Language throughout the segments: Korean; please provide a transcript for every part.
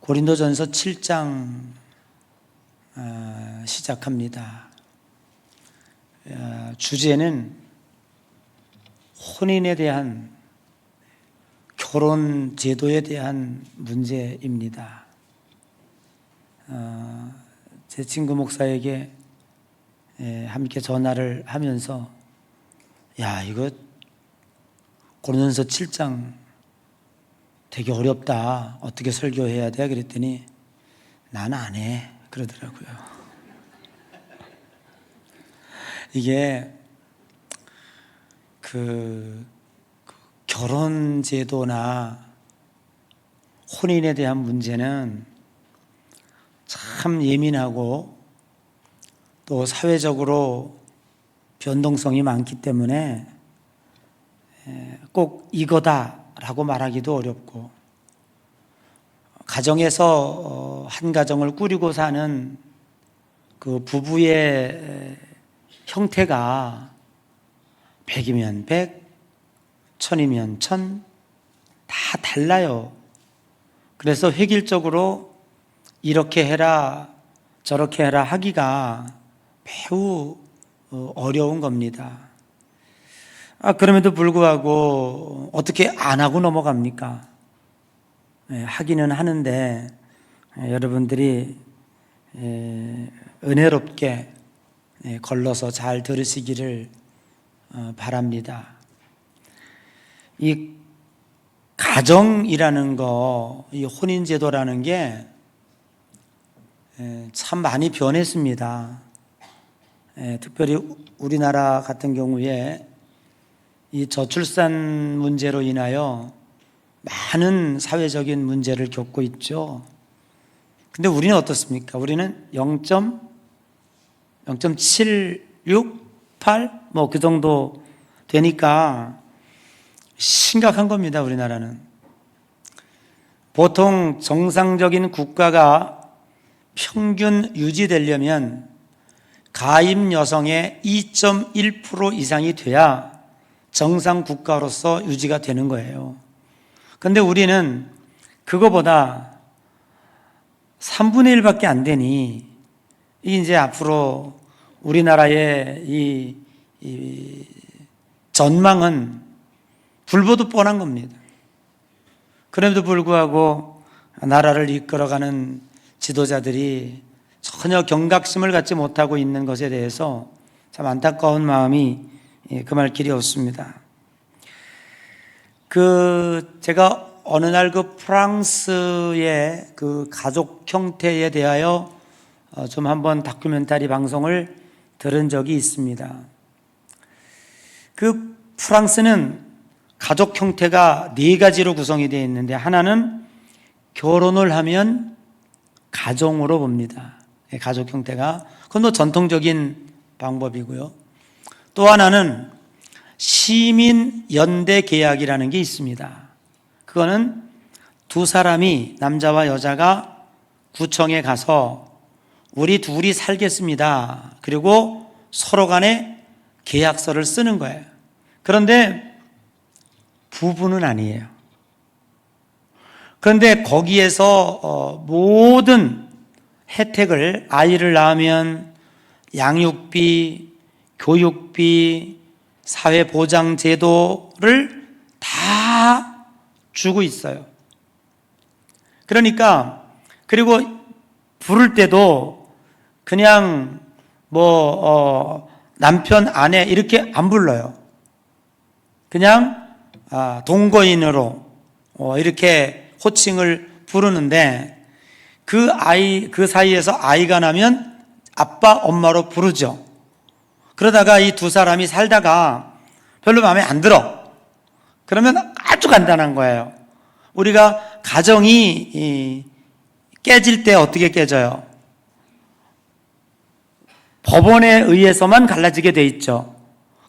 고린도전서 7장 시작합니다. 주제는 혼인에 대한, 결혼 제도에 대한 문제입니다. 제 친구 목사에게 함께 전화를 하면서 이거 고린도전서 7장 되게 어렵다, 어떻게 설교해야 돼? 그랬더니 난 안 해 그러더라고요. 이게 결혼 제도나 혼인에 대한 문제는 참 예민하고 또 사회적으로 변동성이 많기 때문에 꼭 이거다라고 말하기도 어렵고, 가정에서 한 가정을 꾸리고 사는 그 부부의 형태가 100이면 100, 1000이면 1000, 다 달라요. 그래서 획일적으로 이렇게 해라 저렇게 해라 하기가 매우 어려운 겁니다. 그럼에도 불구하고 어떻게 안 하고 넘어갑니까? 하기는 하는데 여러분들이 은혜롭게 걸러서 잘 들으시기를 바랍니다. 이 가정이라는 거, 이 혼인제도라는 게 참 많이 변했습니다. 특별히 우리나라 같은 경우에 이 저출산 문제로 인하여 많은 사회적인 문제를 겪고 있죠. 근데 우리는 어떻습니까? 우리는 0.76, 8 그 정도 되니까 심각한 겁니다. 우리나라는 보통 정상적인 국가가 평균 유지되려면 가임 여성의 2.1% 이상이 돼야 정상 국가로서 유지가 되는 거예요. 그런데 우리는 그거보다 3분의 1밖에 안 되니, 이제 앞으로 우리나라의 이 전망은 불보듯 뻔한 겁니다. 그럼에도 불구하고 나라를 이끌어가는 지도자들이 전혀 경각심을 갖지 못하고 있는 것에 대해서 참 안타까운 마음이 금할 길이 없습니다. 제가 어느 날 프랑스의 가족 형태에 대하여 좀 한번 다큐멘터리 방송을 들은 적이 있습니다. 프랑스는 가족 형태가 4가지로 구성이 되어 있는데, 하나는 결혼을 하면 가정으로 봅니다. 가족 형태가. 그건 전통적인 방법이고요. 또 하나는 시민연대 계약이라는 게 있습니다. 그거는 두 사람이, 남자와 여자가 구청에 가서 우리 둘이 살겠습니다. 그리고 서로 간에 계약서를 쓰는 거예요. 그런데 부부는 아니에요. 그런데 거기에서 모든 혜택을, 아이를 낳으면 양육비, 교육비, 사회보장제도를 다 주고 있어요. 그러니까, 그리고 부를 때도 그냥 남편, 아내 이렇게 안 불러요. 그냥 동거인으로 이렇게 호칭을 부르는데, 그 사이에서 아이가 나면 아빠, 엄마로 부르죠. 그러다가 이 두 사람이 살다가 별로 마음에 안 들어. 그러면 아주 간단한 거예요. 우리가 가정이 깨질 때 어떻게 깨져요? 법원에 의해서만 갈라지게 돼 있죠.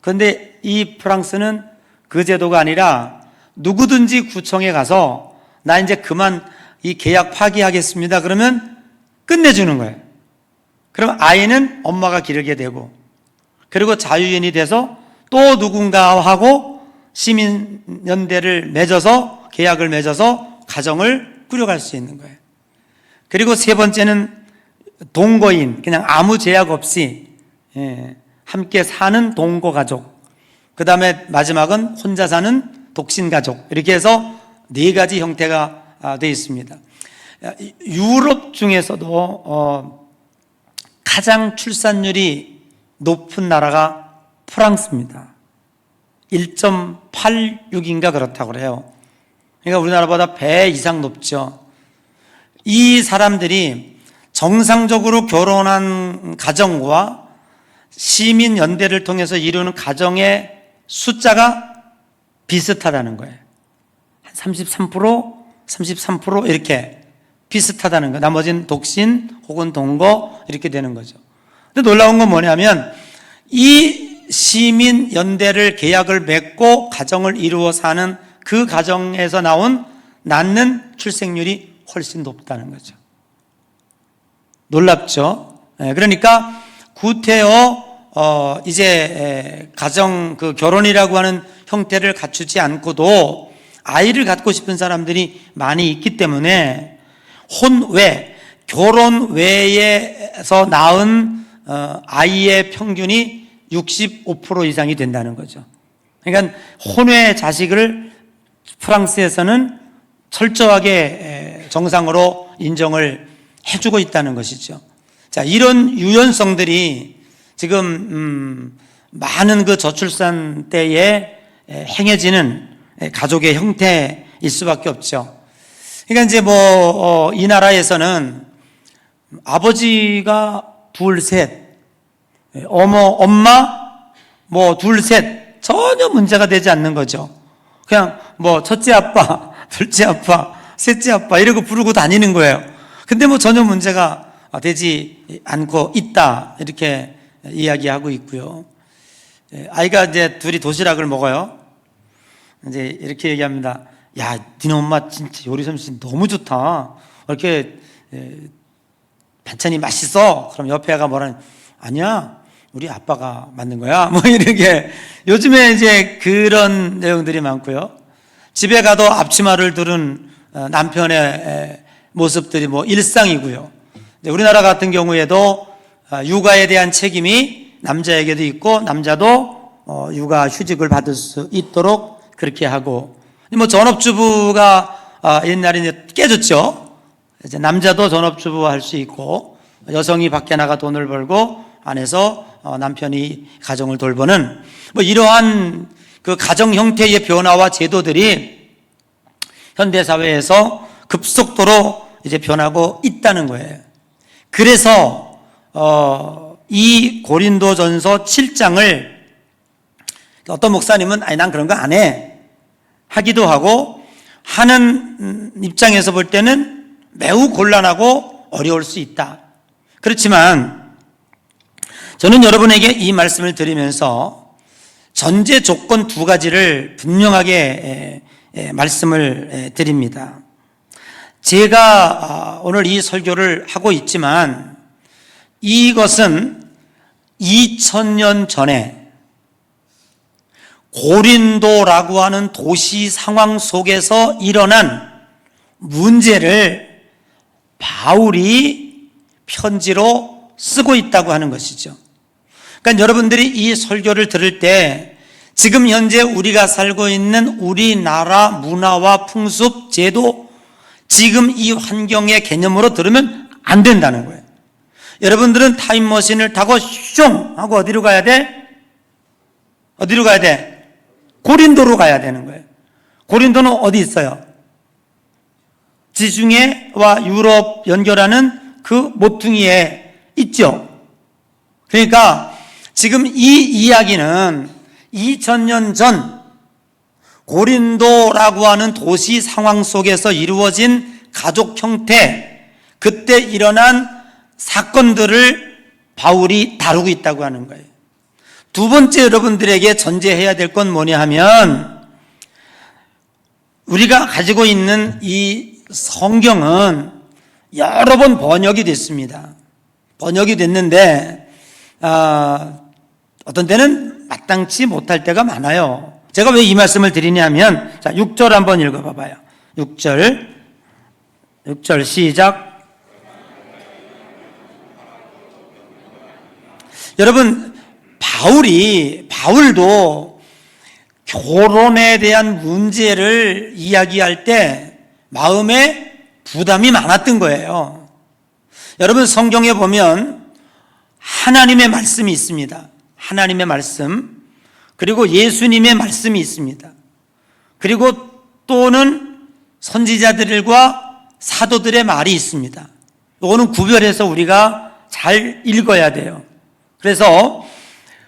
그런데 이 프랑스는 그 제도가 아니라 누구든지 구청에 가서 나 이제 그만 이 계약 파기하겠습니다. 그러면 끝내주는 거예요. 그럼 아이는 엄마가 기르게 되고, 그리고 자유인이 돼서 또 누군가하고 시민연대를 맺어서, 계약을 맺어서 가정을 꾸려갈 수 있는 거예요. 그리고 세 번째는 동거인, 그냥 아무 제약 없이 함께 사는 동거 가족. 그 다음에 마지막은 혼자 사는 독신 가족. 이렇게 해서 네 가지 형태가 되어 있습니다. 유럽 중에서도 가장 출산율이 높은 나라가 프랑스입니다. 1.86인가 그렇다고 그래요. 그러니까 우리나라보다 배 이상 높죠. 이 사람들이 정상적으로 결혼한 가정과 시민연대를 통해서 이루는 가정의 숫자가 비슷하다는 거예요. 한 33% 이렇게 비슷하다는 거예요. 나머지는 독신 혹은 동거 이렇게 되는 거죠. 근데 놀라운 건 뭐냐면 이 시민연대를 계약을 맺고 가정을 이루어 사는 그 가정에서 낳는 출생률이 훨씬 높다는 거죠. 놀랍죠? 그러니까 구태여 이제 가정 그 결혼이라고 하는 형태를 갖추지 않고도 아이를 갖고 싶은 사람들이 많이 있기 때문에 혼외, 결혼 외에서 낳은 아이의 평균이 65% 이상이 된다는 거죠. 그러니까 혼외 자식을 프랑스에서는 철저하게 정상으로 인정을 해주고 있다는 것이죠. 자, 이런 유연성들이 지금 많은 그 저출산 때에 행해지는 가족의 형태일 수밖에 없죠. 그러니까 이제 이 나라에서는 아버지가 둘, 셋, 엄마 둘, 셋 전혀 문제가 되지 않는 거죠. 그냥 첫째 아빠, 둘째 아빠, 셋째 아빠 이러고 부르고 다니는 거예요. 근데 전혀 문제가 되지 않고 있다 이렇게 이야기하고 있고요. 아이가 이제 둘이 도시락을 먹어요. 이제 이렇게 얘기합니다. 야, 니네 엄마 진짜 요리 솜씨 너무 좋다. 이렇게 반찬이 맛있어. 그럼 옆에 애가 뭐라는, 아니야, 우리 아빠가 만든 거야. 이렇게 요즘에 이제 그런 내용들이 많고요. 집에 가도 앞치마를 두른 남편의 모습들이 일상이고요. 우리나라 같은 경우에도 육아에 대한 책임이 남자에게도 있고 남자도 육아 휴직을 받을 수 있도록 그렇게 하고, 전업주부가 옛날에 이제 깨졌죠. 이제 남자도 전업주부 할 수 있고 여성이 밖에 나가 돈을 벌고 안에서 남편이 가정을 돌보는 이러한 그 가정 형태의 변화와 제도들이 현대 사회에서 급속도로 이제 변하고 있다는 거예요. 그래서 이 고린도전서 7장을 어떤 목사님은 아니 난 그런 거 안 해 하기도 하고, 하는 입장에서 볼 때는 매우 곤란하고 어려울 수 있다. 그렇지만 저는 여러분에게 이 말씀을 드리면서 전제 조건 두 가지를 분명하게 말씀을 드립니다. 제가 오늘 이 설교를 하고 있지만 이것은 2000년 전에 고린도라고 하는 도시 상황 속에서 일어난 문제를 바울이 편지로 쓰고 있다고 하는 것이죠. 그러니까 여러분들이 이 설교를 들을 때 지금 현재 우리가 살고 있는 우리나라 문화와 풍습, 제도, 지금 이 환경의 개념으로 들으면 안 된다는 거예요. 여러분들은 타임머신을 타고 슝 하고 어디로 가야 돼? 어디로 가야 돼? 고린도로 가야 되는 거예요. 고린도는 어디 있어요? 지중해와 유럽 연결하는 그 모퉁이에 있죠. 그러니까 지금 이 이야기는 2000년 전 고린도라고 하는 도시 상황 속에서 이루어진 가족 형태, 그때 일어난 사건들을 바울이 다루고 있다고 하는 거예요. 두 번째 여러분들에게 전제해야 될 건 뭐냐 하면, 우리가 가지고 있는 이 성경은 여러 번 번역이 됐습니다. 번역이 됐는데 어떤 때는 마땅치 못할 때가 많아요. 제가 왜 이 말씀을 드리냐면, 자, 6절 한번 읽어봐봐요. 6절 시작. 여러분, 바울도 결혼에 대한 문제를 이야기할 때 마음에 부담이 많았던 거예요. 여러분, 성경에 보면 하나님의 말씀이 있습니다. 하나님의 말씀, 그리고 예수님의 말씀이 있습니다. 그리고 또는 선지자들과 사도들의 말이 있습니다. 이거는 구별해서 우리가 잘 읽어야 돼요. 그래서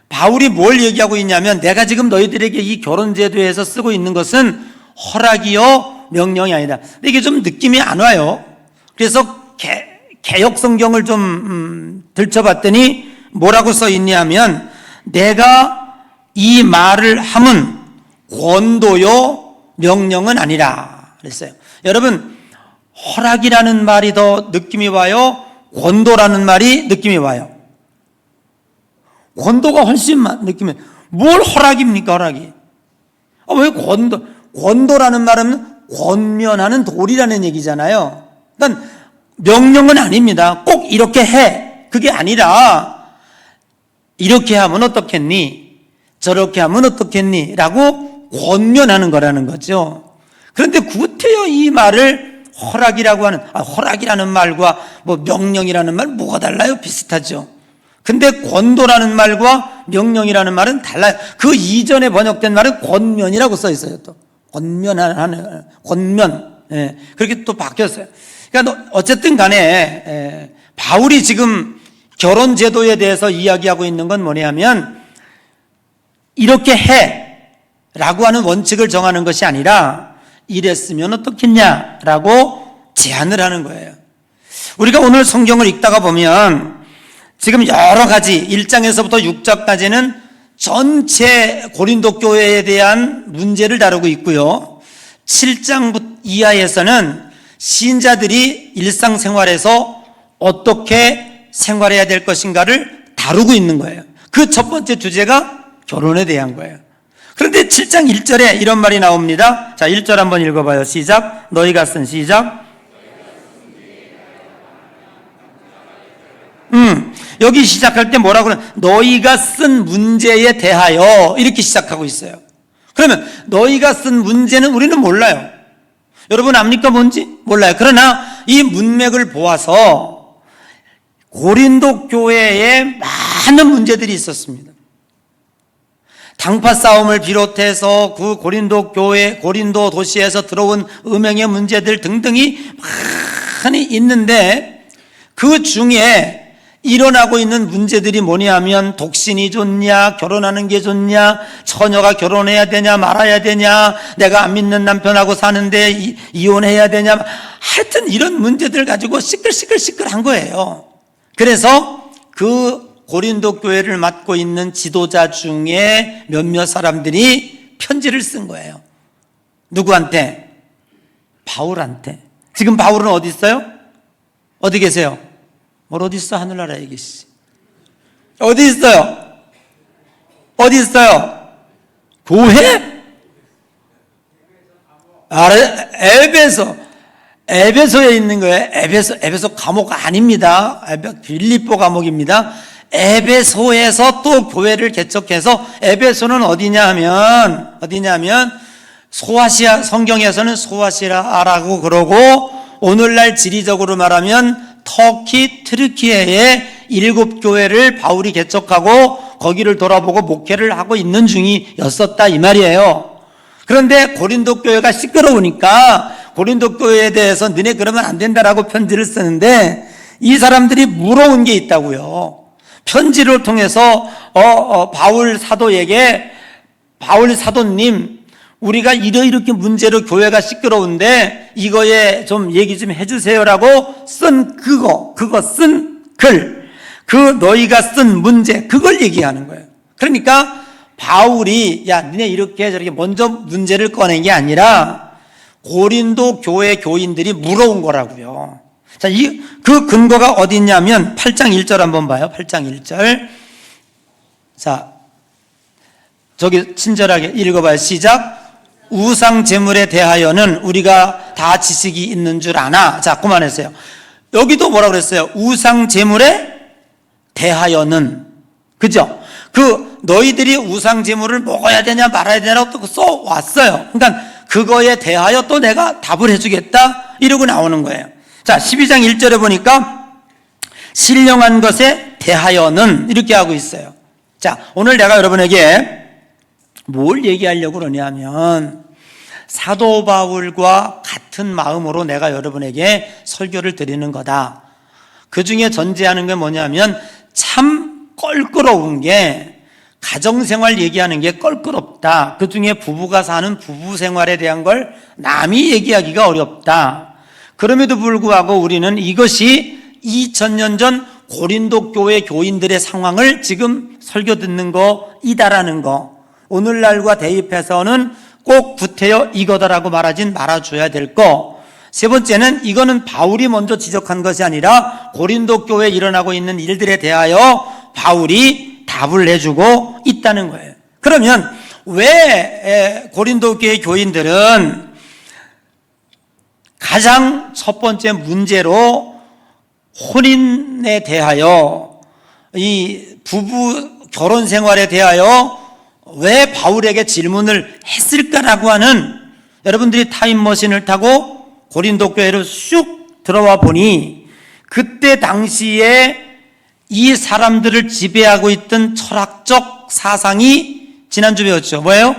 바울이 뭘 얘기하고 있냐면, 내가 지금 너희들에게 이 결혼제도에서 쓰고 있는 것은 허락이요 명령이 아니다. 근데 이게 좀 느낌이 안 와요. 그래서 개역 성경을 좀 들춰봤더니 뭐라고 써 있냐면, 내가 이 말을 함은 권도요 명령은 아니라 그랬어요. 여러분, 허락이라는 말이 더 느낌이 와요? 권도라는 말이 느낌이 와요? 권도가 훨씬 느낌이. 뭘 허락입니까, 허락이? 왜 권도라는 말은 권면하는 도리라는 얘기잖아요. 그러니까 명령은 아닙니다. 꼭 이렇게 해, 그게 아니라 이렇게 하면 어떻겠니, 저렇게 하면 어떻겠니 라고 권면하는 거라는 거죠. 그런데 구태여 이 말을 허락이라고 하는, 허락이라는 말과 뭐 명령이라는 말 뭐가 달라요? 비슷하죠. 근데 권도라는 말과 명령이라는 말은 달라요. 그 이전에 번역된 말은 권면이라고 써 있어요. 또 권면하는, 권면. 예, 그렇게 또 바뀌었어요. 그러니까 어쨌든 간에 바울이 지금 결혼 제도에 대해서 이야기하고 있는 건 뭐냐면, 이렇게 해 라고 하는 원칙을 정하는 것이 아니라 이랬으면 어떻겠냐라고 제안을 하는 거예요. 우리가 오늘 성경을 읽다가 보면 지금 여러 가지 1장에서부터 6장까지는 전체 고린도 교회에 대한 문제를 다루고 있고요. 7장 이하에서는 신자들이 일상생활에서 어떻게 생활해야 될 것인가를 다루고 있는 거예요. 그 첫 번째 주제가 결혼에 대한 거예요. 그런데 7장 1절에 이런 말이 나옵니다. 자, 1절 한번 읽어봐요. 시작. 너희가 쓴, 시작. 여기 시작할 때 뭐라고 그러냐, 너희가 쓴 문제에 대하여 이렇게 시작하고 있어요. 그러면 너희가 쓴 문제는 우리는 몰라요. 여러분 압니까? 뭔지 몰라요. 그러나 이 문맥을 보아서 고린도 교회에 많은 문제들이 있었습니다. 당파 싸움을 비롯해서 그 고린도 교회, 고린도 도시에서 들어온 음행의 문제들 등등이 많이 있는데, 그 중에 일어나고 있는 문제들이 뭐냐면, 독신이 좋냐, 결혼하는 게 좋냐, 처녀가 결혼해야 되냐 말아야 되냐, 내가 안 믿는 남편하고 사는데 이혼해야 되냐, 하여튼 이런 문제들 가지고 시끌시끌한 거예요. 그래서 그 고린도 교회를 맡고 있는 지도자 중에 몇몇 사람들이 편지를 쓴 거예요. 누구한테? 바울한테. 지금 바울은 어디 있어요? 어디 계세요? 뭘 어디 있어? 하늘나라에 계시지. 어디 있어요? 어디 있어요? 교회? 에베소에 있는 거예요. 에베소 감옥 아닙니다. 빌립보 감옥입니다. 에베소에서 또 교회를 개척해서, 에베소는 어디냐 하면 소아시아, 성경에서는 소아시아라고 그러고, 오늘날 지리적으로 말하면 터키, 트르키예의 7교회를 바울이 개척하고 거기를 돌아보고 목회를 하고 있는 중이었었다 이 말이에요. 그런데 고린도 교회가 시끄러우니까 고린도 교회에 대해서 너네 그러면 안 된다라고 편지를 쓰는데, 이 사람들이 물어온 게 있다고요. 편지를 통해서 바울 사도에게, 바울 사도님, 우리가 이렇게 문제로 교회가 시끄러운데 이거에 좀 얘기 좀 해주세요라고 쓴 쓴 글, 그 너희가 쓴 문제, 그걸 얘기하는 거예요. 그러니까 바울이 야 니네 이렇게 저렇게 먼저 문제를 꺼낸 게 아니라 고린도 교회 교인들이 물어온 거라고요. 자, 그 근거가 어디 있냐면 8장 1절 한번 봐요. 8장 1절. 자, 저기 친절하게 읽어봐요. 시작. 우상 제물에 대하여는 우리가 다 지식이 있는 줄 아나. 자, 그만하세요. 여기도 뭐라고 그랬어요? 우상 제물에 대하여는. 그죠? 너희들이 우상 제물을 먹어야 되냐 말아야 되냐고 또 써왔어요. 그러니까 그거에 대하여 또 내가 답을 해주겠다 이러고 나오는 거예요. 자, 12장 1절에 보니까 신령한 것에 대하여는 이렇게 하고 있어요. 자, 오늘 내가 여러분에게 뭘 얘기하려고 그러냐면 사도 바울과 같은 마음으로 내가 여러분에게 설교를 드리는 거다. 그 중에 전제하는 게 뭐냐면 참 껄끄러운 게 가정생활 얘기하는 게 껄끄럽다. 그 중에 부부가 사는 부부 생활에 대한 걸 남이 얘기하기가 어렵다. 그럼에도 불구하고 우리는 이것이 2000년 전 고린도 교회 교인들의 상황을 지금 설교 듣는 거이다라는 거, 오늘날과 대입해서는 꼭 구태여 이거다라고 말아줘야 될 거. 세 번째는 이거는 바울이 먼저 지적한 것이 아니라 고린도 교회에 일어나고 있는 일들에 대하여 바울이 답을 내주고 있다는 거예요. 그러면 왜 고린도 교회 교인들은 가장 첫 번째 문제로 혼인에 대하여, 이 부부 결혼 생활에 대하여 왜 바울에게 질문을 했을까라고 하는, 여러분들이 타임머신을 타고 고린도 교회로 쑥 들어와 보니 그때 당시에 이 사람들을 지배하고 있던 철학적 사상이 지난주 배웠죠. 뭐예요?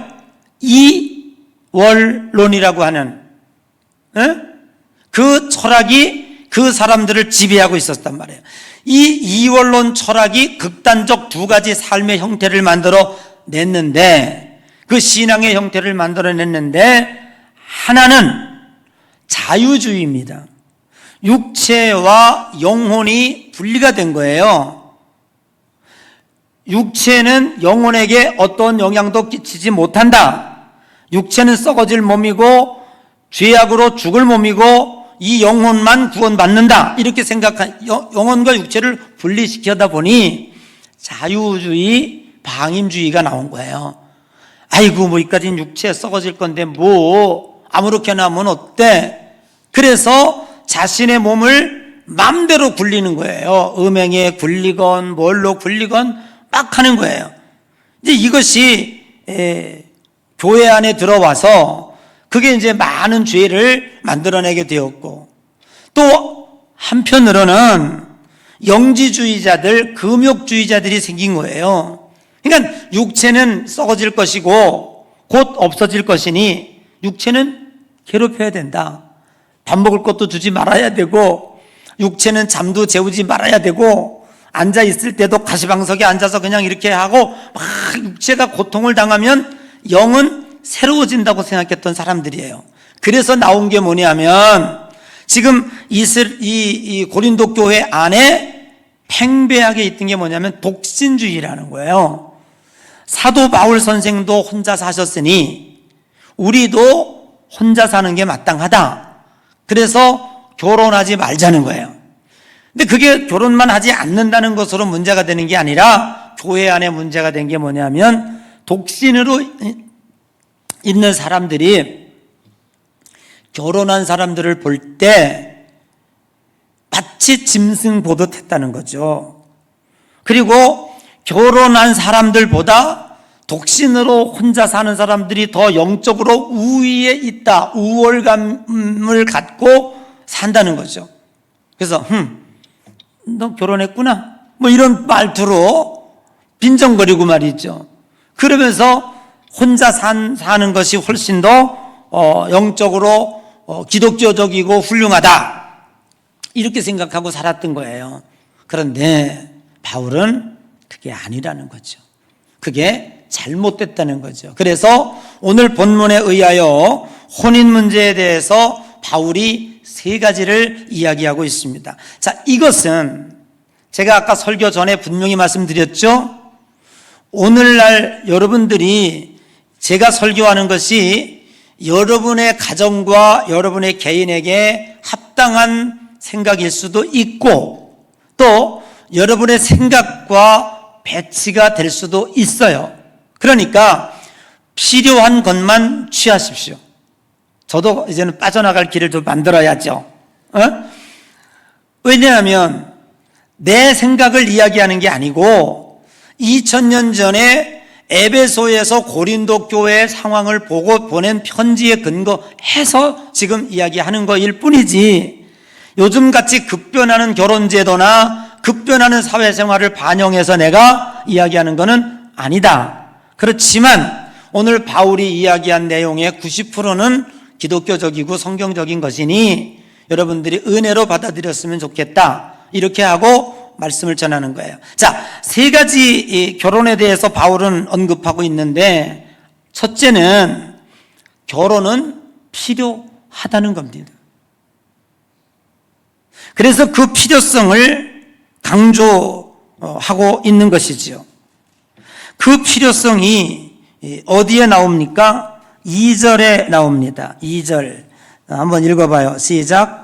이원론이라고 하는 그 철학이 그 사람들을 지배하고 있었단 말이에요. 이 이원론 철학이 극단적 두 가지 삶의 형태를 만들어 냈는데, 그 신앙의 형태를 만들어냈는데, 하나는 자유주의입니다. 육체와 영혼이 분리가 된 거예요. 육체는 영혼에게 어떤 영향도 끼치지 못한다. 육체는 썩어질 몸이고 죄악으로 죽을 몸이고 이 영혼만 구원받는다. 이렇게 생각한, 영혼과 육체를 분리시켜다 보니 자유주의, 방임주의가 나온 거예요. 아이고, 뭐 이까지는 육체 썩어질 건데 뭐 아무렇게나 하면 어때? 그래서 자신의 몸을 마음대로 굴리는 거예요. 음행에 굴리건 뭘로 굴리건 막 하는 거예요. 이제 이것이 교회 안에 들어와서 그게 이제 많은 죄를 만들어내게 되었고, 또 한편으로는 영지주의자들, 금욕주의자들이 생긴 거예요. 그러니까 육체는 썩어질 것이고 곧 없어질 것이니 육체는 괴롭혀야 된다. 밥 먹을 것도 주지 말아야 되고, 육체는 잠도 재우지 말아야 되고, 앉아 있을 때도 가시방석에 앉아서 그냥 이렇게 하고 막 육체가 고통을 당하면 영은 새로워진다고 생각했던 사람들이에요. 그래서 나온 게 뭐냐면 지금 이 고린도 교회 안에 팽배하게 있던 게 뭐냐면 독신주의라는 거예요. 사도 바울 선생도 혼자 사셨으니 우리도 혼자 사는 게 마땅하다. 그래서 결혼하지 말자는 거예요. 근데 그게 결혼만 하지 않는다는 것으로 문제가 되는 게 아니라 교회 안에 문제가 된 게 뭐냐면 독신으로 있는 사람들이 결혼한 사람들을 볼 때 마치 짐승 보듯 했다는 거죠. 그리고 결혼한 사람들보다 독신으로 혼자 사는 사람들이 더 영적으로 우위에 있다, 우월감을 갖고 산다는 거죠. 그래서 너 결혼했구나? 뭐 이런 말투로 빈정거리고 말이죠. 그러면서 혼자 사는 것이 훨씬 더 영적으로 기독교적이고 훌륭하다, 이렇게 생각하고 살았던 거예요. 그런데 바울은 그게 아니라는 거죠. 그게 잘못됐다는 거죠. 그래서 오늘 본문에 의하여 혼인 문제에 대해서 바울이 세 가지를 이야기하고 있습니다. 자, 이것은 제가 아까 설교 전에 분명히 말씀드렸죠. 오늘날 여러분들이, 제가 설교하는 것이 여러분의 가정과 여러분의 개인에게 합당한 생각일 수도 있고, 또 여러분의 생각과 배치가 될 수도 있어요. 그러니까 필요한 것만 취하십시오. 저도 이제는 빠져나갈 길을 좀 만들어야죠. 왜냐하면 내 생각을 이야기하는 게 아니고 2000년 전에 에베소에서 고린도 교회의 상황을 보고 보낸 편지에 근거해서 지금 이야기하는 거일 뿐이지, 요즘같이 급변하는 결혼제도나 급변하는 사회생활을 반영해서 내가 이야기하는 것은 아니다. 그렇지만 오늘 바울이 이야기한 내용의 90%는 기독교적이고 성경적인 것이니 여러분들이 은혜로 받아들였으면 좋겠다, 이렇게 하고 말씀을 전하는 거예요. 자, 세 가지 결혼에 대해서 바울은 언급하고 있는데, 첫째는 결혼은 필요하다는 겁니다. 그래서 그 필요성을 강조하고 있는 것이지요. 그 필요성이 어디에 나옵니까? 2절에 나옵니다. 2절 한번 읽어봐요. 시작.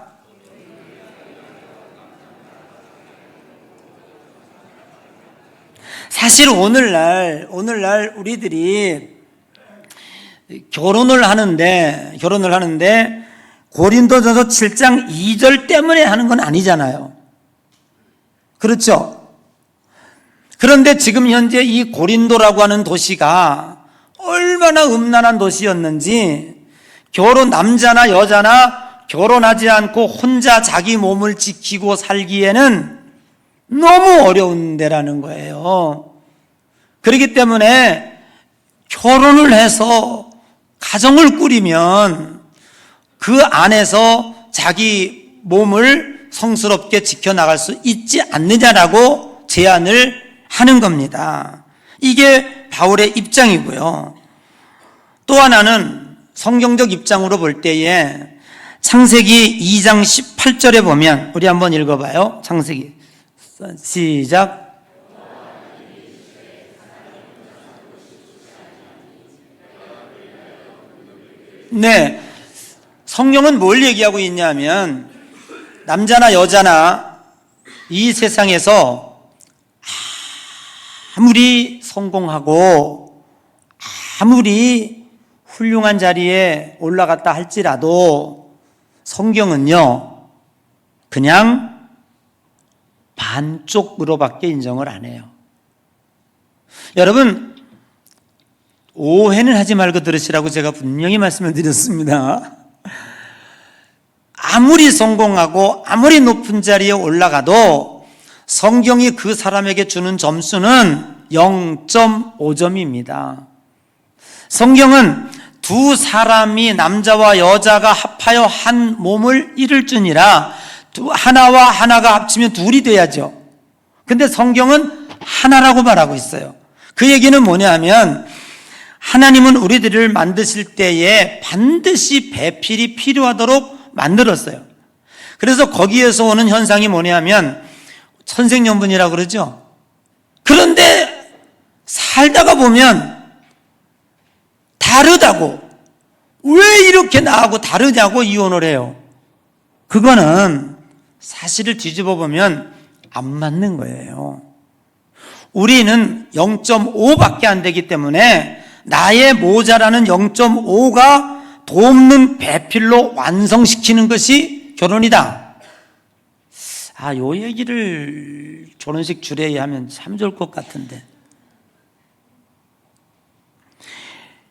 사실 오늘날 우리들이 결혼을 하는데 고린도전서 7장 2절 때문에 하는 건 아니잖아요. 그렇죠? 그런데 지금 현재 이 고린도라고 하는 도시가 얼마나 음란한 도시였는지, 남자나 여자나 결혼하지 않고 혼자 자기 몸을 지키고 살기에는 너무 어려운 데라는 거예요. 그렇기 때문에 결혼을 해서 가정을 꾸리면 그 안에서 자기 몸을 성스럽게 지켜나갈 수 있지 않느냐라고 제안을 하는 겁니다. 이게 바울의 입장이고요. 또 하나는 성경적 입장으로 볼 때에 창세기 2장 18절에 보면, 우리 한번 읽어봐요. 창세기 시작. 네, 성경은 뭘 얘기하고 있냐면, 남자나 여자나 이 세상에서 아무리 성공하고 아무리 훌륭한 자리에 올라갔다 할지라도 성경은요, 그냥 반쪽으로밖에 인정을 안 해요. 여러분, 오해는 하지 말고 들으시라고 제가 분명히 말씀을 드렸습니다. 아무리 성공하고 아무리 높은 자리에 올라가도 성경이 그 사람에게 주는 점수는 0.5점입니다. 성경은 두 사람이, 남자와 여자가 합하여 한 몸을 이룰지니라, 하나와 하나가 합치면 둘이 돼야죠. 근데 성경은 하나라고 말하고 있어요. 그 얘기는 뭐냐 하면, 하나님은 우리들을 만드실 때에 반드시 배필이 필요하도록 만들었어요. 그래서 거기에서 오는 현상이 뭐냐 하면 천생연분이라고 그러죠. 그런데 살다가 보면 다르다고, 왜 이렇게 나하고 다르냐고 이혼을 해요. 그거는 사실을 뒤집어 보면 안 맞는 거예요. 우리는 0.5밖에 안 되기 때문에 나의 모자라는 0.5가 돕는 배필로 완성시키는 것이 결혼이다. 요 얘기를 결혼식 주례에 하면 참 좋을 것 같은데.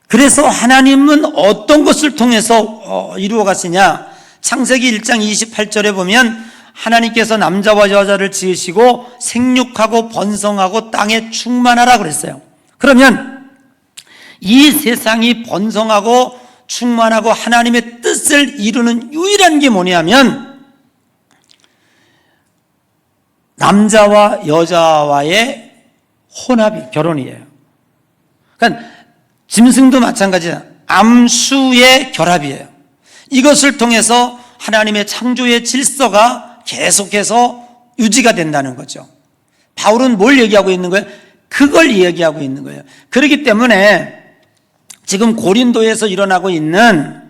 그래서 하나님은 어떤 것을 통해서 이루어 가시냐? 창세기 1장 28절에 보면 하나님께서 남자와 여자를 지으시고 생육하고 번성하고 땅에 충만하라 그랬어요. 그러면 이 세상이 번성하고 충만하고 하나님의 뜻을 이루는 유일한 게 뭐냐면 남자와 여자와의 혼합이 결혼이에요. 그러니까 짐승도 마찬가지야. 암수의 결합이에요. 이것을 통해서 하나님의 창조의 질서가 계속해서 유지가 된다는 거죠. 바울은 뭘 얘기하고 있는 거예요? 그걸 얘기하고 있는 거예요. 그렇기 때문에 지금 고린도에서 일어나고 있는,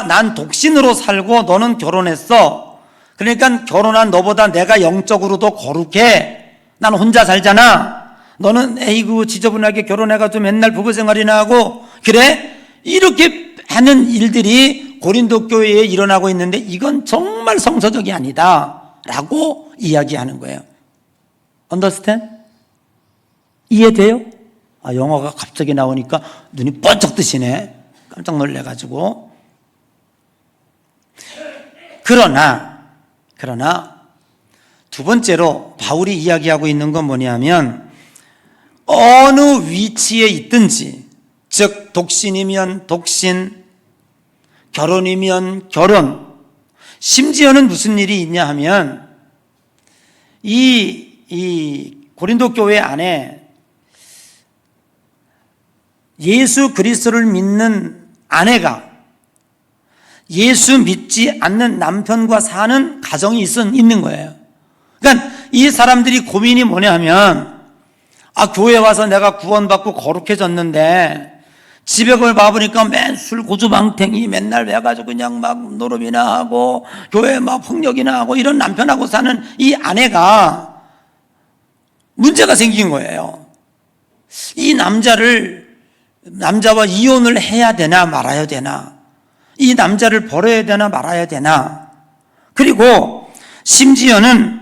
난 독신으로 살고 너는 결혼했어. 그러니까 결혼한 너보다 내가 영적으로도 거룩해. 난 혼자 살잖아. 너는 에이구 지저분하게 결혼해가지고 맨날 부부 생활이나 하고 그래? 이렇게 하는 일들이 고린도 교회에 일어나고 있는데 이건 정말 성서적이 아니다 라고 이야기하는 거예요. Understand? 이해돼요? 영어가 갑자기 나오니까 눈이 번쩍 뜨시네. 깜짝 놀래가지고. 그러나 두 번째로 바울이 이야기하고 있는 건 뭐냐면, 어느 위치에 있든지, 즉 독신이면 독신, 결혼이면 결혼, 심지어는 무슨 일이 있냐 하면 이 고린도 교회 안에 예수 그리스도를 믿는 아내가 예수 믿지 않는 남편과 사는 가정이 있는 거예요. 그러니까 이 사람들이 고민이 뭐냐 하면, 교회 와서 내가 구원받고 거룩해졌는데 집에 그걸 봐보니까 맨 술 고주망탱이 맨날 왜가지고 그냥 막 노름이나 하고 교회 막 폭력이나 하고 이런 남편하고 사는 이 아내가 문제가 생긴 거예요. 이 남자와 이혼을 해야 되나 말아야 되나, 이 남자를 버려야 되나 말아야 되나, 그리고 심지어는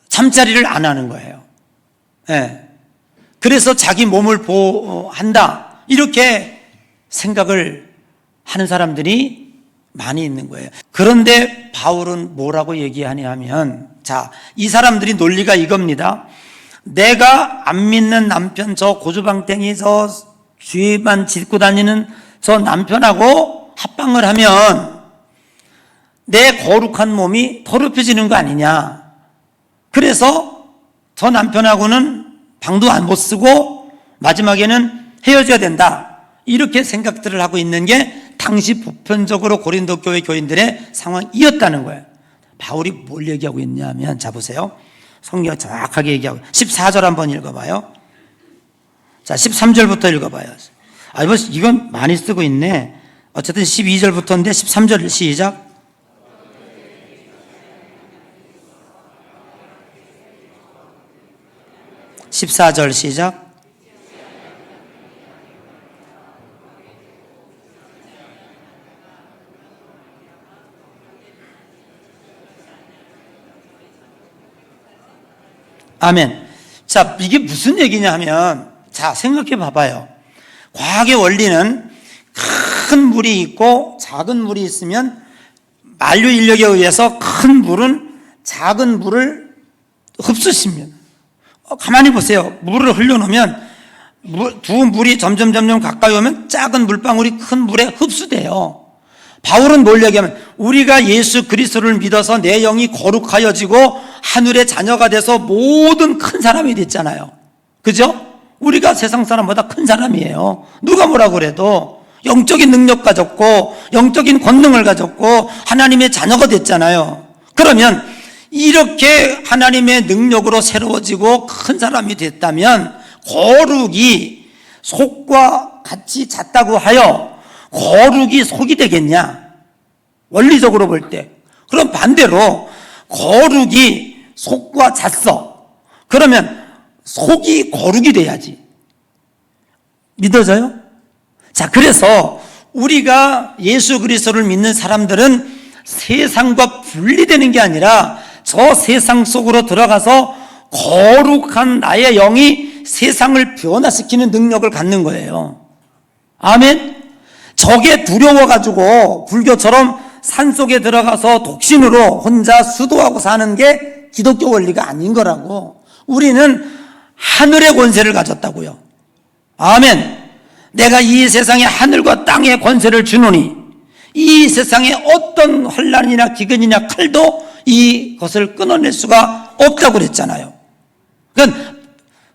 잠자리를 안 하는 거예요. 네. 그래서 자기 몸을 보호한다, 이렇게 생각을 하는 사람들이 많이 있는 거예요. 그런데 바울은 뭐라고 얘기하냐 하면, 이 사람들이 논리가 이겁니다. 내가 안 믿는 남편, 저 고주방땡이, 저 죄만 짓고 다니는 저 남편하고 합방을 하면 내 거룩한 몸이 더럽혀지는 거 아니냐. 그래서 저 남편하고는 방도 못 쓰고 마지막에는 헤어져야 된다, 이렇게 생각들을 하고 있는 게 당시 보편적으로 고린도 교회 교인들의 상황이었다는 거예요. 바울이 뭘 얘기하고 있냐면, 보세요. 성경 정확하게 얘기하고 14절 한번 읽어봐요. 13절부터 읽어봐요. 이건 많이 쓰고 있네. 어쨌든 12절부터인데 13절 시작. (14절) 시작. 아멘. 이게 무슨 얘기냐 하면, 생각해 봐봐요. 과학의 원리는 큰 물이 있고 작은 물이 있으면 만류 인력에 의해서 큰 물은 작은 물을 흡수시킵니다. 가만히 보세요. 물을 흘려놓으면 두 물이 점점 가까이 오면 작은 물방울이 큰 물에 흡수돼요. 바울은 뭘 얘기하면, 우리가 예수 그리스도를 믿어서 내 영이 거룩하여지고 하늘의 자녀가 돼서 모든 큰 사람이 됐잖아요. 그죠? 우리가 세상 사람보다 큰 사람이에요. 누가 뭐라고 그래도 영적인 능력 가졌고 영적인 권능을 가졌고 하나님의 자녀가 됐잖아요. 그러면 이렇게 하나님의 능력으로 새로워지고 큰 사람이 됐다면, 거룩이 속과 같이 잤다고 하여 거룩이 속이 되겠냐? 원리적으로 볼 때. 그럼 반대로 거룩이 속과 잤어. 그러면 속이 거룩이 돼야지. 믿어져요? 그래서 우리가 예수 그리스도를 믿는 사람들은 세상과 분리되는 게 아니라 저 세상 속으로 들어가서 거룩한 나의 영이 세상을 변화시키는 능력을 갖는 거예요. 아멘? 적에 두려워가지고 불교처럼 산속에 들어가서 독신으로 혼자 수도하고 사는 게 기독교 원리가 아닌 거라고. 우리는 하늘의 권세를 가졌다고요. 아멘. 내가 이 세상에 하늘과 땅의 권세를 주노니 이 세상에 어떤 환난이나 기근이나 칼도 이것을 끊어낼 수가 없다고 그랬잖아요. 그러니까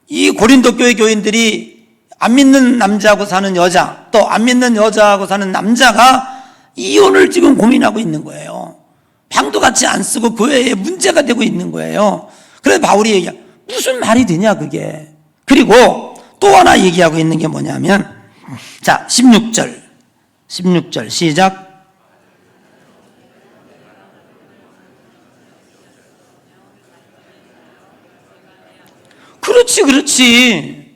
이 고린도 교회 교인들이 안 믿는 남자하고 사는 여자, 또 안 믿는 여자하고 사는 남자가 이혼을 지금 고민하고 있는 거예요. 방도 같이 안 쓰고 교회에 문제가 되고 있는 거예요. 그래서 바울이 얘기해, 무슨 말이 되냐 그게. 그리고 또 하나 얘기하고 있는 게 뭐냐면, 16절 시작. 그렇지.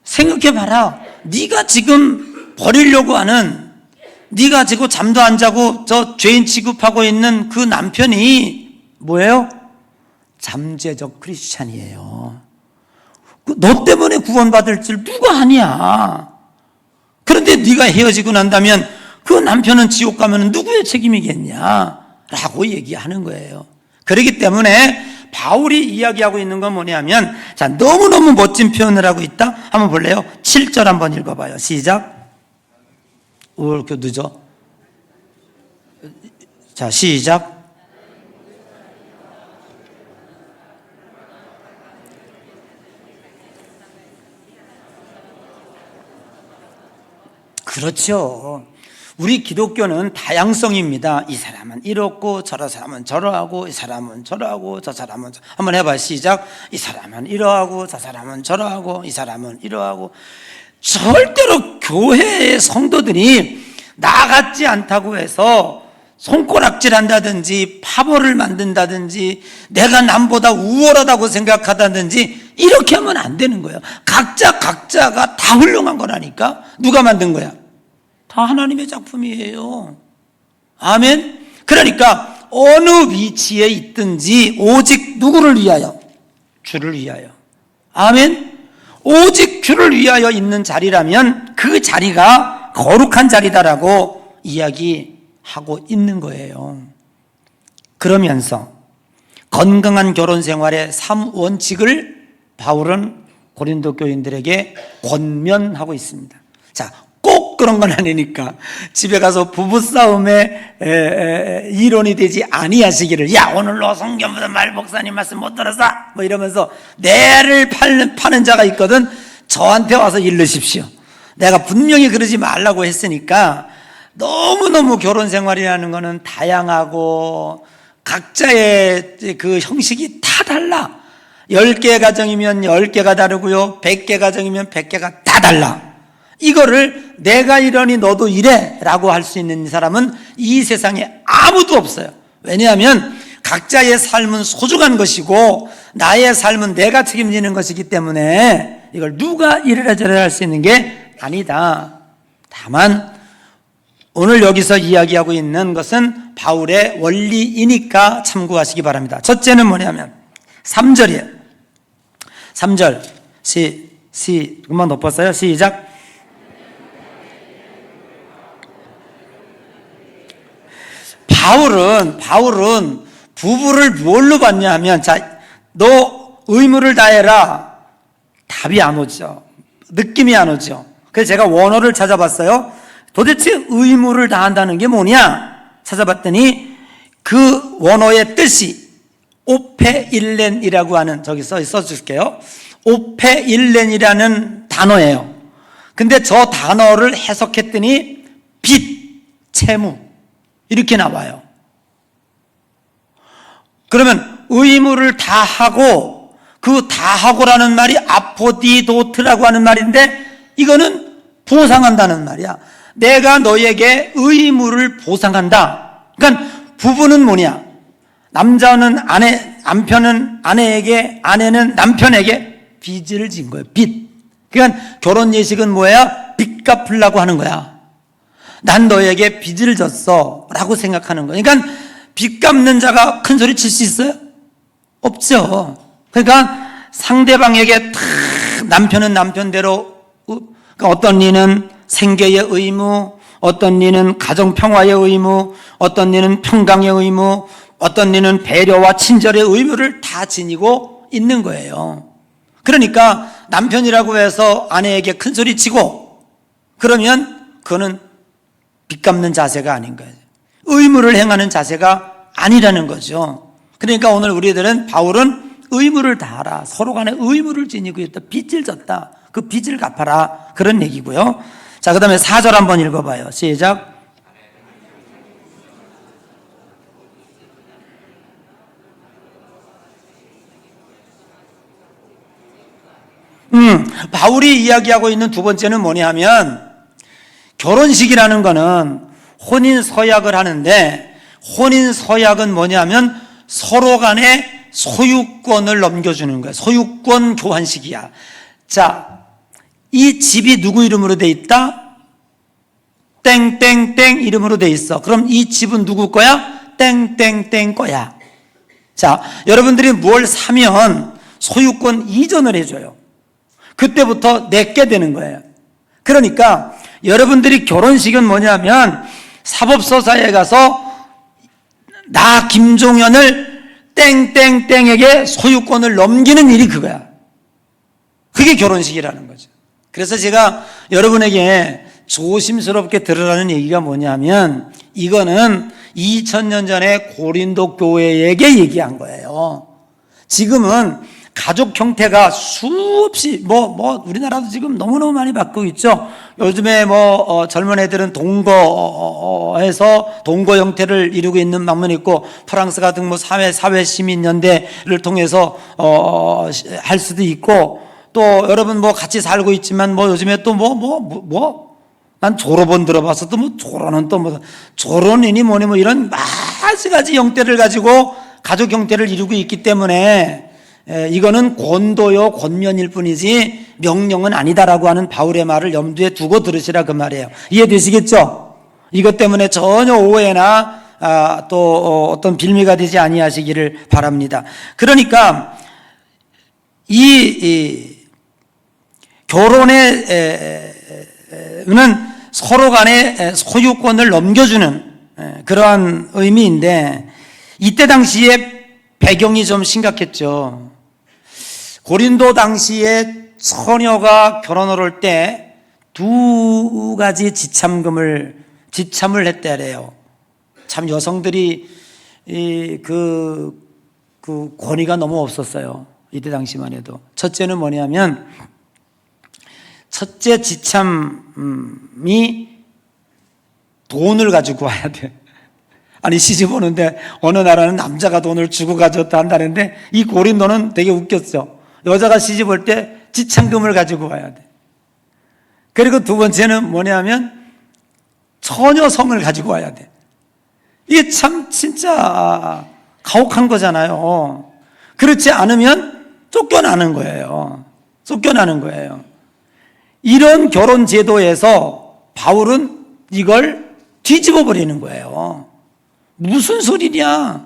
생각해봐라. 네가 지금 버리려고 하는, 네가 지금 잠도 안 자고 저 죄인 취급하고 있는 그 남편이 뭐예요? 잠재적 크리스찬이에요. 너 때문에 구원받을 줄 누가 아냐. 그런데 네가 헤어지고 난다면 그 남편은 지옥 가면 누구의 책임이겠냐 라고 얘기하는 거예요. 그렇기 때문에 바울이 이야기하고 있는 건 뭐냐면, 자, 너무너무 멋진 표현을 하고 있다. 한번 볼래요? 7절 한번 읽어봐요. 시작. 왜 이렇게 늦어? 자, 시작. 그렇죠. 우리 기독교는 다양성입니다. 이 사람은 이렇고 저 사람은 저러하고, 이 사람은 저러하고, 저 사람은 한번 해봐요. 시작. 이 사람은 이러하고, 저 사람은 저러하고, 이 사람은 이러하고. 절대로 교회의 성도들이 나 같지 않다고 해서 손가락질 한다든지 파벌을 만든다든지 내가 남보다 우월하다고 생각하다든지 이렇게 하면 안 되는 거예요. 각자가 다 훌륭한 거라니까. 누가 만든 거야? 다 하나님의 작품이에요. 아멘. 그러니까 어느 위치에 있든지 오직 누구를 위하여? 주를 위하여. 아멘. 오직 주를 위하여 있는 자리라면 그 자리가 거룩한 자리다라고 이야기하고 있는 거예요. 그러면서 건강한 결혼 생활의 3원칙을 바울은 고린도 교인들에게 권면하고 있습니다. 자, 꼭 그런 건 아니니까 집에 가서 부부싸움에 이론이 되지 아니하시기를, 야 오늘로 성경보다 말 목사님 말씀 못 들었어 뭐 이러면서 내를 파는 자가 있거든. 저한테 와서 일르십시오. 내가 분명히 그러지 말라고 했으니까. 너무너무 결혼 생활이라는 거는 다양하고 각자의 그 형식이 다 달라. 10개 가정이면 10개가 다르고요, 100개 가정이면 100개가 다 달라. 이거를 내가 이러니 너도 이래 라고 할 수 있는 사람은 이 세상에 아무도 없어요. 왜냐하면 각자의 삶은 소중한 것이고 나의 삶은 내가 책임지는 것이기 때문에 이걸 누가 이래라 저래라 할 수 있는 게 아니다. 다만 오늘 여기서 이야기하고 있는 것은 바울의 원리이니까 참고하시기 바랍니다. 첫째는 뭐냐면 3절이에요. 3절 금방 높았어요. 시작. 바울은 부부를 뭘로 봤냐 하면, 자, 너 의무를 다해라. 답이 안 오죠. 느낌이 안 오죠. 그래서 제가 원어를 찾아봤어요. 도대체 의무를 다한다는 게 뭐냐 찾아봤더니 그 원어의 뜻이 오페일렌이라고 하는, 저기 써줄게요. 오페일렌이라는 단어예요. 근데 저 단어를 해석했더니 빚, 채무 이렇게 나와요. 그러면 의무를 다하고, 그 다하고라는 말이 아포디도트라고 하는 말인데 이거는 보상한다는 말이야. 내가 너에게 의무를 보상한다. 그러니까 부부는 뭐냐? 남자는 남편은 아내에게, 아내는 남편에게 빚을 진 거예요. 빚. 그러니까 결혼 예식은 뭐야? 빚 갚으려고 하는 거야. 난 너에게 빚을 졌어 라고 생각하는 거예요. 그러니까 빚 갚는 자가 큰 소리 칠 수 있어요? 없죠. 그러니까 상대방에게 남편은 남편대로, 그러니까 어떤 이는 생계의 의무, 어떤 이는 가정평화의 의무, 어떤 이는 평강의 의무, 어떤 이는 배려와 친절의 의무를 다 지니고 있는 거예요. 그러니까 남편이라고 해서 아내에게 큰 소리 치고 그러면 그거는 빚 갚는 자세가 아닌 거예요. 의무를 행하는 자세가 아니라는 거죠. 그러니까 오늘 우리들은, 바울은 의무를 다하라. 서로 간에 의무를 지니고 있다. 빚을 졌다. 그 빚을 갚아라. 그런 얘기고요. 자, 그 다음에 4절 한번 읽어봐요. 시작. 바울이 이야기하고 있는 두 번째는 뭐냐 하면, 결혼식이라는 거는 혼인 서약을 하는데, 혼인 서약은 뭐냐 하면 서로 간에 소유권을 넘겨주는 거예요. 소유권 교환식이야. 자, 이 집이 누구 이름으로 돼 있다? 땡땡땡 이름으로 돼 있어. 그럼 이 집은 누구 거야? 땡땡땡 거야. 자, 여러분들이 뭘 사면 소유권 이전을 해줘요. 그때부터 내게 되는 거예요. 그러니까 여러분들이 결혼식은 뭐냐면 사법서사에 가서 나 김종현을 땡땡땡에게 소유권을 넘기는 일이 그거야. 그게 결혼식이라는 거죠. 그래서 제가 여러분에게 조심스럽게 들으라는 얘기가 뭐냐면 이거는 2000년 전에 고린도 교회에게 얘기한 거예요. 지금은 가족 형태가 수없이 우리나라도 지금 너무너무 많이 바뀌고 있죠. 요즘에 젊은 애들은 동거해서 동거 형태를 이루고 있는 방면이 있고, 프랑스 같은 사회 시민연대를 통해서 할 수도 있고, 또 여러분 같이 살고 있지만 요즘에 또 난 졸업원 들어봐서 또 졸혼은 또 졸혼이니 뭐니 이런 가지 형태를 가지고 가족 형태를 이루고 있기 때문에 이거는 권도요 권면일 뿐이지 명령은 아니다라고 하는 바울의 말을 염두에 두고 들으시라 그 말이에요. 이해되시겠죠? 이것 때문에 전혀 오해나 또 어떤 빌미가 되지 아니하시기를 바랍니다. 그러니까 이 결혼에는 서로 간에 소유권을 넘겨주는 그러한 의미인데, 이때 당시에 배경이 좀 심각했죠. 고린도 당시에 처녀가 결혼을 할 때 두 가지 지참을 했다래요. 참 여성들이 그 권위가 너무 없었어요. 이때 당시만 해도. 첫째는 뭐냐면, 첫째 지참이 돈을 가지고 와야 돼. 아니, 시집 오는데 어느 나라는 남자가 돈을 주고 가져다 한다는데, 이 고린도는 되게 웃겼어. 여자가 시집 올 때 지참금을 가지고 와야 돼. 그리고 두 번째는 뭐냐면 처녀성을 가지고 와야 돼. 이게 참 진짜 가혹한 거잖아요. 그렇지 않으면 쫓겨나는 거예요. 쫓겨나는 거예요. 이런 결혼 제도에서 바울은 이걸 뒤집어 버리는 거예요. 무슨 소리냐?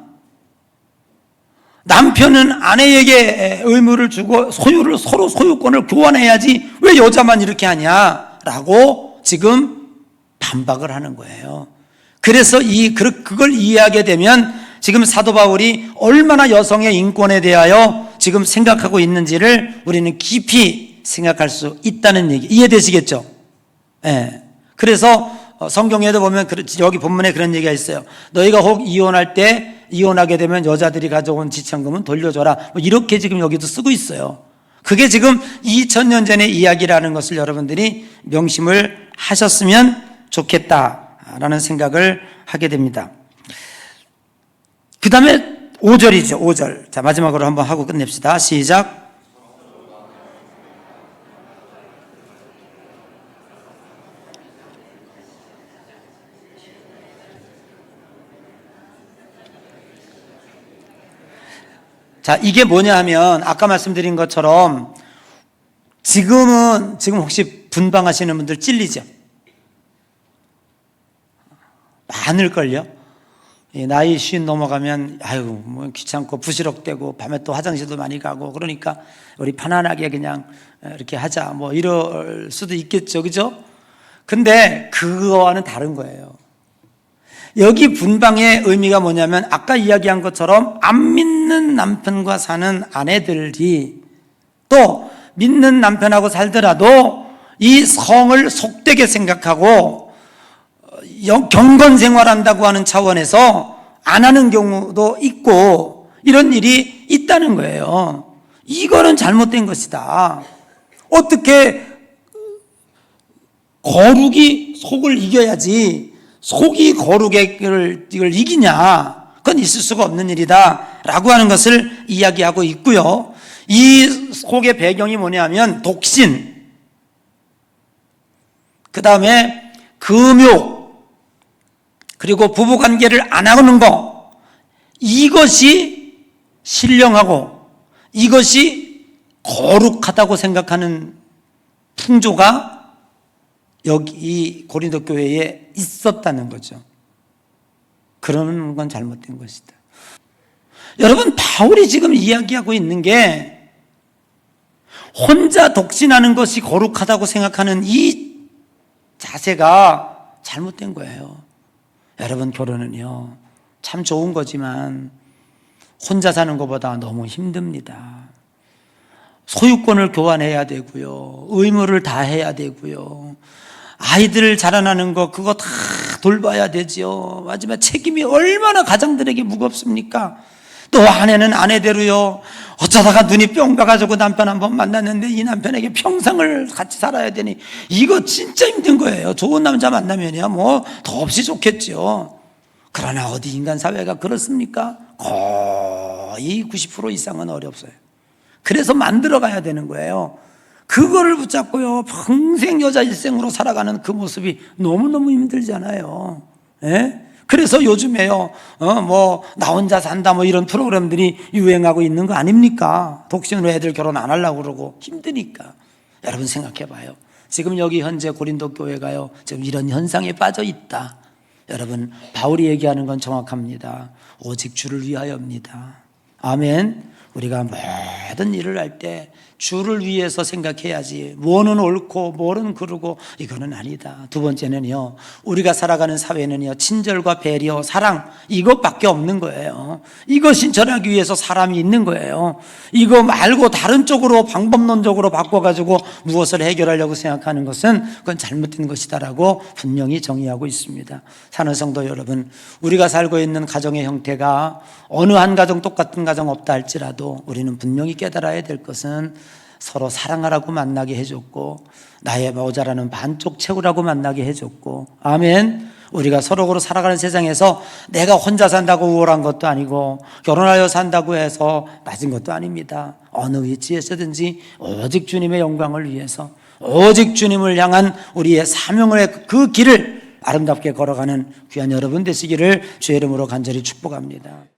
남편은 아내에게 의무를 주고 서로 소유권을 교환해야지 왜 여자만 이렇게 하냐라고 지금 반박을 하는 거예요. 그래서 그걸 이해하게 되면 지금 사도 바울이 얼마나 여성의 인권에 대하여 지금 생각하고 있는지를 우리는 깊이 생각할 수 있다는 얘기, 이해되시겠죠? 네. 그래서 성경에도 보면 여기 본문에 그런 얘기가 있어요. 너희가 혹 이혼하게 되면 여자들이 가져온 지참금은 돌려줘라. 이렇게 지금 여기도 쓰고 있어요. 그게 지금 2000년 전의 이야기라는 것을 여러분들이 명심을 하셨으면 좋겠다라는 생각을 하게 됩니다. 그 다음에 5절이죠. 5절. 자, 마지막으로 한번 하고 끝냅시다. 시작. 자, 이게 뭐냐 하면 아까 말씀드린 것처럼 지금 혹시 분방하시는 분들 찔리죠? 많을걸요? 나이 50 넘어가면 귀찮고 부시럭대고 밤에 또 화장실도 많이 가고 그러니까 우리 편안하게 그냥 이렇게 하자 이럴 수도 있겠죠. 그죠? 근데 그거와는 다른 거예요. 여기 분방의 의미가 뭐냐면 아까 이야기한 것처럼 안 믿는 남편과 사는 아내들이 또 믿는 남편하고 살더라도 이 성을 속되게 생각하고 경건 생활한다고 하는 차원에서 안 하는 경우도 있고 이런 일이 있다는 거예요. 이거는 잘못된 것이다. 어떻게 거룩이 속을 이겨야지 속이 거룩을 이기냐? 그건 있을 수가 없는 일이다 라고 하는 것을 이야기하고 있고요. 이 속의 배경이 뭐냐면 독신, 그 다음에 금욕, 그리고 부부관계를 안 하는 거, 이것이 신령하고 이것이 거룩하다고 생각하는 풍조가 여기 이 고린도 교회에 있었다는 거죠. 그러는 건 잘못된 것이다. 여러분, 바울이 지금 이야기하고 있는 게 혼자 독신하는 것이 거룩하다고 생각하는 이 자세가 잘못된 거예요. 여러분, 결혼은요, 참 좋은 거지만 혼자 사는 것보다 너무 힘듭니다. 소유권을 교환해야 되고요, 의무를 다 해야 되고요, 아이들 자라나는 거 그거 다 돌봐야 되지요. 마지막 책임이 얼마나 가장들에게 무겁습니까? 또 아내는 아내대로요, 어쩌다가 눈이 뿅 가가지고 남편 한번 만났는데 이 남편에게 평생을 같이 살아야 되니 이거 진짜 힘든 거예요. 좋은 남자 만나면야 뭐 더없이 좋겠죠. 그러나 어디 인간 사회가 그렇습니까? 거의 90% 이상은 어렵어요. 그래서 만들어 가야 되는 거예요. 그거를 붙잡고요, 평생 여자 일생으로 살아가는 그 모습이 너무너무 힘들잖아요. 예? 그래서 요즘에요, 나 혼자 산다 이런 프로그램들이 유행하고 있는 거 아닙니까? 독신으로 애들 결혼 안 하려고 그러고 힘드니까. 여러분 생각해 봐요. 지금 여기 현재 고린도 교회가요, 지금 이런 현상에 빠져 있다. 여러분, 바울이 얘기하는 건 정확합니다. 오직 주를 위하여입니다. 아멘. 우리가 모든 일을 할 때 주를 위해서 생각해야지, 뭐는 옳고 뭐는 그르고 이거는 아니다. 두 번째는요, 우리가 살아가는 사회는요, 친절과 배려, 사랑, 이것밖에 없는 거예요. 이거 실천하기 위해서 사람이 있는 거예요. 이거 말고 다른 쪽으로 방법론적으로 바꿔가지고 무엇을 해결하려고 생각하는 것은 그건 잘못된 것이다라고 분명히 정의하고 있습니다. 사는 성도 여러분, 우리가 살고 있는 가정의 형태가 어느 한 가정 똑같은 가정 없다 할지라도 우리는 분명히 깨달아야 될 것은 서로 사랑하라고 만나게 해줬고, 나의 모자라는 반쪽 채우라고 만나게 해줬고, 아멘. 우리가 서로로 살아가는 세상에서 내가 혼자 산다고 우월한 것도 아니고 결혼하여 산다고 해서 낮은 것도 아닙니다. 어느 위치에서든지 오직 주님의 영광을 위해서, 오직 주님을 향한 우리의 사명의 그 길을 아름답게 걸어가는 귀한 여러분 되시기를 주의 이름으로 간절히 축복합니다.